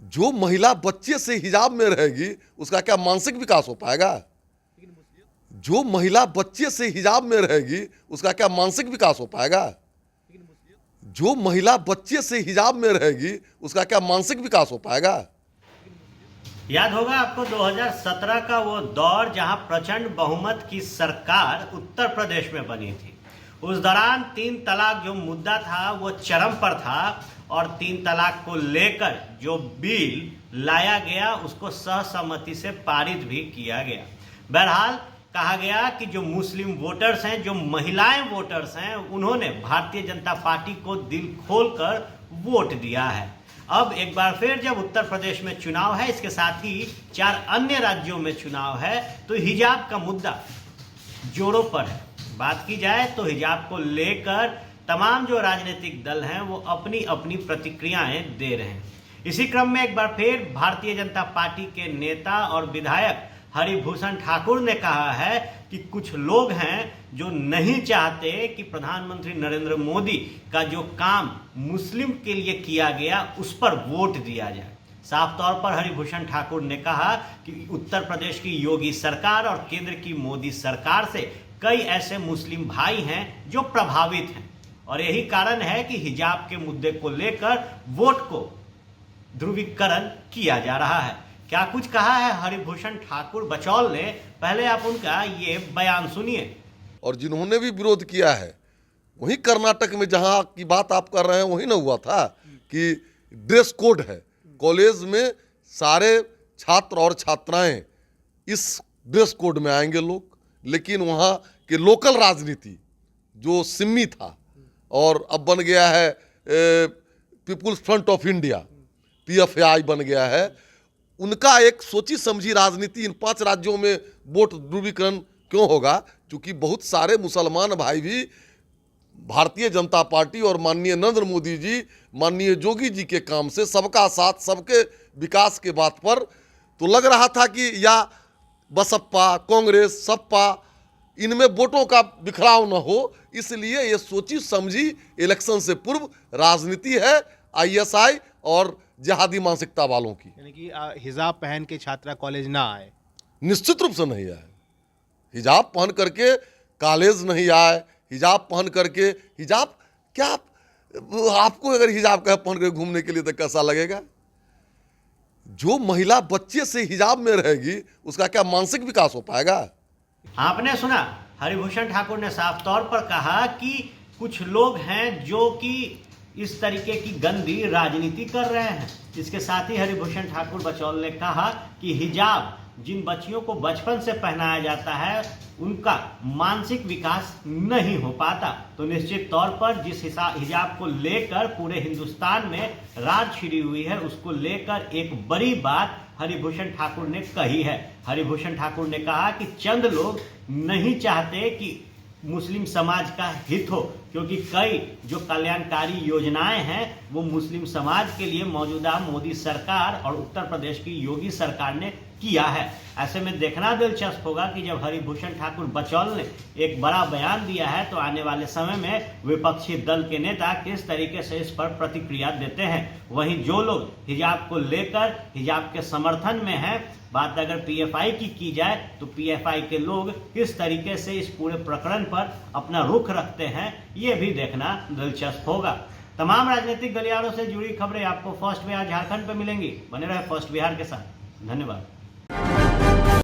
जो महिला बच्चे से हिजाब में रहेगी उसका क्या मानसिक विकास हो पाएगा? जो महिला बच्चे से हिजाब में रहेगी उसका क्या मानसिक विकास हो पाएगा? जो महिला बच्चे से हिजाब में रहेगी उसका क्या मानसिक विकास हो पाएगा? याद होगा आपको 2017 का वो दौर जहां प्रचंड बहुमत की सरकार उत्तर प्रदेश में बनी थी। उस दौरान 3 तलाक जो मुद्दा था वो चरम पर था और 3 तलाक को लेकर जो बिल लाया गया उसको सहसम्मति से पारित भी किया गया। बहरहाल कहा गया कि जो मुस्लिम वोटर्स हैं, जो महिलाएं वोटर्स हैं, उन्होंने भारतीय जनता पार्टी को दिल खोलकर वोट दिया है। अब एक बार फिर जब उत्तर प्रदेश में चुनाव है, इसके साथ ही 4 अन्य राज्यों में चुनाव है, तो हिजाब का मुद्दा जोरों पर है। बात की जाए तो हिजाब को लेकर तमाम जो राजनीतिक दल हैं वो अपनी अपनी प्रतिक्रियाएं दे रहे हैं। इसी क्रम में एक बार फिर भारतीय जनता पार्टी के नेता और विधायक हरिभूषण ठाकुर ने कहा है कि कुछ लोग हैं जो नहीं चाहते कि प्रधानमंत्री नरेंद्र मोदी का जो काम मुस्लिम के लिए किया गया उस पर वोट दिया जाए। साफ तौर पर हरिभूषण ठाकुर ने कहा कि उत्तर प्रदेश की योगी सरकार और केंद्र की मोदी सरकार से कई ऐसे मुस्लिम भाई हैं जो प्रभावित हैं और यही कारण है कि हिजाब के मुद्दे को लेकर वोट को ध्रुवीकरण किया जा रहा है। क्या कुछ कहा है हरिभूषण ठाकुर बचौल ने, पहले आप उनका ये बयान सुनिए। और जिन्होंने भी विरोध किया है वही कर्नाटक में जहां की बात आप कर रहे हैं वही ना हुआ था कि ड्रेस कोड है, कॉलेज में सारे छात्र और छात्राएं इस ड्रेस कोड में आएंगे लोग, लेकिन वहाँ के लोकल राजनीति जो सिम्मी था और अब बन गया है People's Front of India, PFI बन गया है, उनका एक सोची समझी राजनीति इन 5 राज्यों में वोट ध्रुवीकरण क्यों होगा? क्योंकि बहुत सारे मुसलमान भाई भी भारतीय जनता पार्टी और माननीय नरेंद्र मोदी जी, माननीय योगी जी के काम से सबका साथ सबके विकास के बात पर तो लग रहा था कि या बसपा, कांग्रेस, सपा इनमें वोटों का बिखराव न हो, इसलिए ये सोची समझी इलेक्शन से पूर्व राजनीति है ISI और जिहादी मानसिकता वालों की। यानी कि हिजाब पहन के छात्रा कॉलेज ना आए, निश्चित रूप से नहीं आए। हिजाब पहन करके कॉलेज नहीं आए, हिजाब पहन करके, हिजाब क्या आपको अगर हिजाब का पहन कर घूमने के लिए तो कैसा लगेगा? जो महिला बच्चे से हिजाब में रहेगी उसका क्या मानसिक विकास हो पाएगा? आपने सुना, हरिभूषण ठाकुर ने साफ तौर पर कहा कि कुछ लोग हैं जो कि इस तरीके की गंदी राजनीति कर रहे हैं। इसके साथ ही हरिभूषण ठाकुर बचौल ने कहा कि हिजाब जिन बच्चियों को बचपन से पहनाया जाता है उनका मानसिक विकास नहीं हो पाता। तो निश्चित तौर पर जिस हिजाब को लेकर पूरे हिंदुस्तान में राज छिड़ी हुई है उसको लेकर एक बड़ी बात हरिभूषण ठाकुर ने कही है। हरिभूषण ठाकुर ने कहा कि चंद लोग नहीं चाहते कि मुस्लिम समाज का हित हो, क्योंकि कई जो कल्याणकारी योजनाएं हैं वो मुस्लिम समाज के लिए मौजूदा मोदी सरकार और उत्तर प्रदेश की योगी सरकार ने किया है। ऐसे में देखना दिलचस्प होगा कि जब हरिभूषण ठाकुर बचौल ने एक बड़ा बयान दिया है तो आने वाले समय में विपक्षी दल के नेता किस तरीके से इस पर प्रतिक्रिया देते हैं। वहीं जो लोग हिजाब को लेकर हिजाब के समर्थन में हैं, बात अगर PFI की जाए तो PFI के लोग किस तरीके से इस पूरे प्रकरण पर अपना रुख रखते हैं ये भी देखना दिलचस्प होगा। तमाम राजनीतिक गलियारों से जुड़ी खबरें आपको फर्स्ट बिहार झारखंड पर मिलेंगी। बने रहे फर्स्ट बिहार के साथ। धन्यवाद।